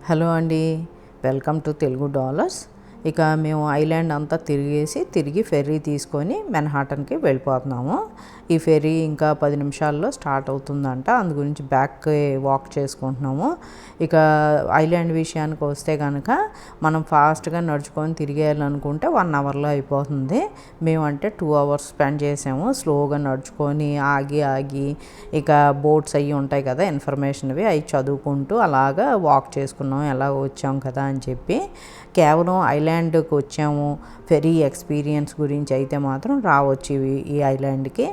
Hello అండి, welcome to Telugu dollars. ఇక మేము ఐలాండ్ అంతా తిరిగి ఫెర్రీ తీసుకొని మెన్హాటన్కి వెళ్ళిపోతున్నాము. ఈ ఫెర్రీ ఇంకా 10 నిమిషాల్లో స్టార్ట్ అవుతుందంట. అందు గురించి బ్యాక్ వాక్ చేసుకుంటున్నాము. ఇక ఐలాండ్ విషయానికి వస్తే కనుక మనం ఫాస్ట్గా నడుచుకొని తిరిగేయాలనుకుంటే 1 అవర్లో అయిపోతుంది. మేమంటే 2 అవర్స్ స్పెండ్ చేసాము. స్లోగా నడుచుకొని ఆగి ఇక బోట్స్ అవి ఉంటాయి కదా, ఇన్ఫర్మేషన్వి అవి చదువుకుంటూ అలాగా వాక్ చేసుకున్నాం. ఎలా వచ్చాం కదా అని చెప్పి. కేవలం ఐలాండ్కి వచ్చాము, ఫెరీ ఎక్స్పీరియన్స్ గురించి అయితే మాత్రం రావచ్చు ఈ ఐలాండ్కి.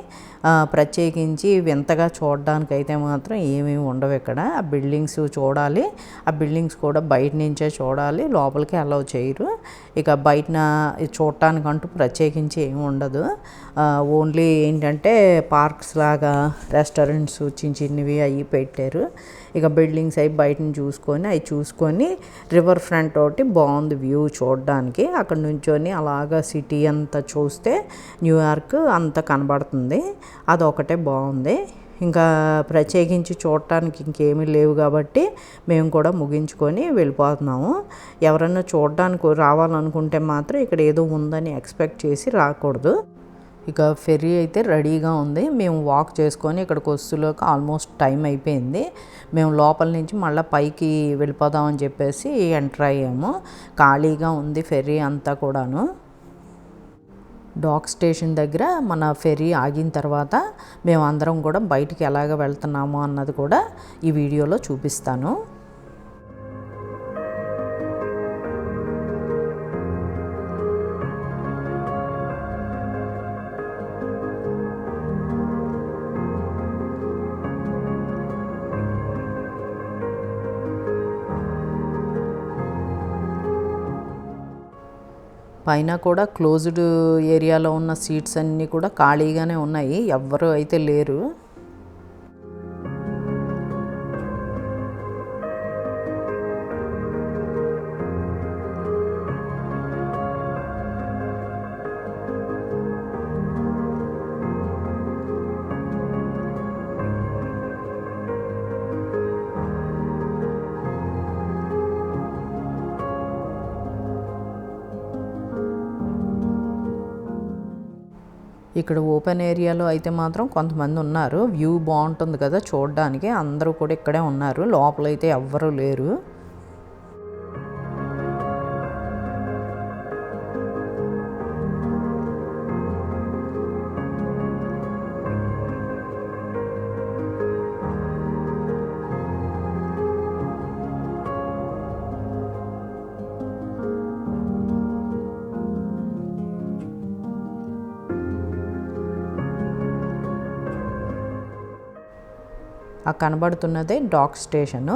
ప్రత్యేకించి వింతగా చూడడానికి అయితే మాత్రం ఏమీ ఉండవు ఇక్కడ. ఆ బిల్డింగ్స్ చూడాలి, ఆ బిల్డింగ్స్ కూడా బయట నుంచే చూడాలి, లోపలికి అలౌ చేయరు. ఇక బయటన చూడటానికంటూ ప్రత్యేకించి ఏమి ఉండదు. ఓన్లీ ఏంటంటే పార్క్స్ లాగా రెస్టారెంట్స్ చిన్నవి అవి పెట్టారు. ఇక బిల్డింగ్స్ అవి బయటని చూసుకొని రివర్ ఫ్రంట్ ఒకటి బాగుంది వ్యూ చూడడానికి. అక్కడ నుంచొని అలాగా సిటీ అంతా చూస్తే న్యూయార్క్ అంతా కనబడుతుంది. అదొకటే బాగుంది. ఇంకా ప్రత్యేకించి చూడటానికి ఇంకేమీ లేవు కాబట్టి మేము కూడా ముగించుకొని వెళ్ళిపోతున్నాము. ఎవరన్నా చూడడానికి రావాలనుకుంటే మాత్రం ఇక్కడ ఏదో ఉందని ఎక్స్పెక్ట్ చేసి రాకూడదు. ఇక ఫెర్రీ అయితే రెడీగా ఉంది. మేము వాక్ చేసుకొని ఇక్కడికి వస్తులోకి ఆల్మోస్ట్ టైం అయిపోయింది. మేము లోపల నుంచి మళ్ళీ పైకి వెళ్ళిపోదామని చెప్పేసి ఎంటర్ అయ్యాము. ఖాళీగా ఉంది ఫెర్రీ అంతా కూడాను. డాక్ స్టేషన్ దగ్గర మన ఫెర్రీ ఆగిన తర్వాత మేము అందరం కూడా బయటికి ఎలాగ వెళ్తున్నాము అన్నది కూడా ఈ వీడియోలో చూపిస్తాను. పైన కూడా క్లోజ్డ్ ఏరియాలో ఉన్న సీట్స్ అన్నీ కూడా ఖాళీగానే ఉన్నాయి, ఎవ్వరూ అయితే లేరు. ఇక్కడ ఓపెన్ ఏరియాలో అయితే మాత్రం కొంతమంది ఉన్నారు. వ్యూ బాగుంటుంది కదా చూడడానికి, అందరూ కూడా ఇక్కడే ఉన్నారు. లోపలైతే ఎవ్వరూ లేరు. ఆ కనబడుతున్నదే డాక్ స్టేషను.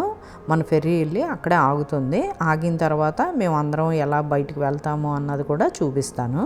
మన ఫెర్రీ వెళ్ళి అక్కడే ఆగుతుంది. ఆగిన తర్వాత మేము అందరం ఎలా బయటికి వెళ్తాము అన్నది కూడా చూపిస్తాను.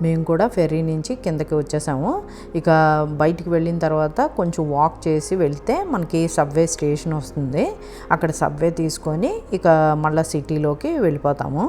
మేము కూడా ఫెర్రీ నుంచి కిందకి వచ్చేసాము. ఇక బయటికి వెళ్ళిన తర్వాత కొంచెం వాక్ చేసి వెళ్తే మనకి సబ్వే స్టేషన్ వస్తుంది. అక్కడ సబ్వే తీసుకొని ఇక మళ్ళీ సిటీలోకి వెళ్ళిపోతాము.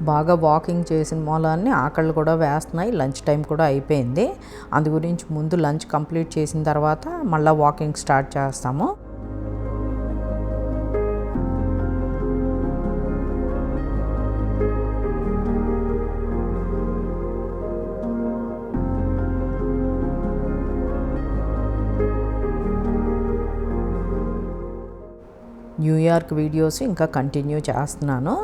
బాగా వాకింగ్ చేసిన మూలాన్ని ఆకళ్ళు కూడా వేస్తున్నాయి. లంచ్ టైం కూడా అయిపోయింది. అందు గురించి ముందు లంచ్ కంప్లీట్ చేసిన తర్వాత మళ్ళీ వాకింగ్ స్టార్ట్ చేస్తాము. న్యూయార్క్ వీడియోస్ ఇంకా కంటిన్యూ చేస్తున్నాను.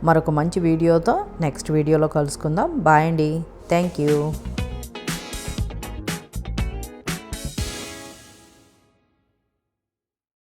మరొక మంచి వీడియోతో నెక్స్ట్ వీడియోలో కలుసుకుందాం. బాయ్ అండి. Thank you.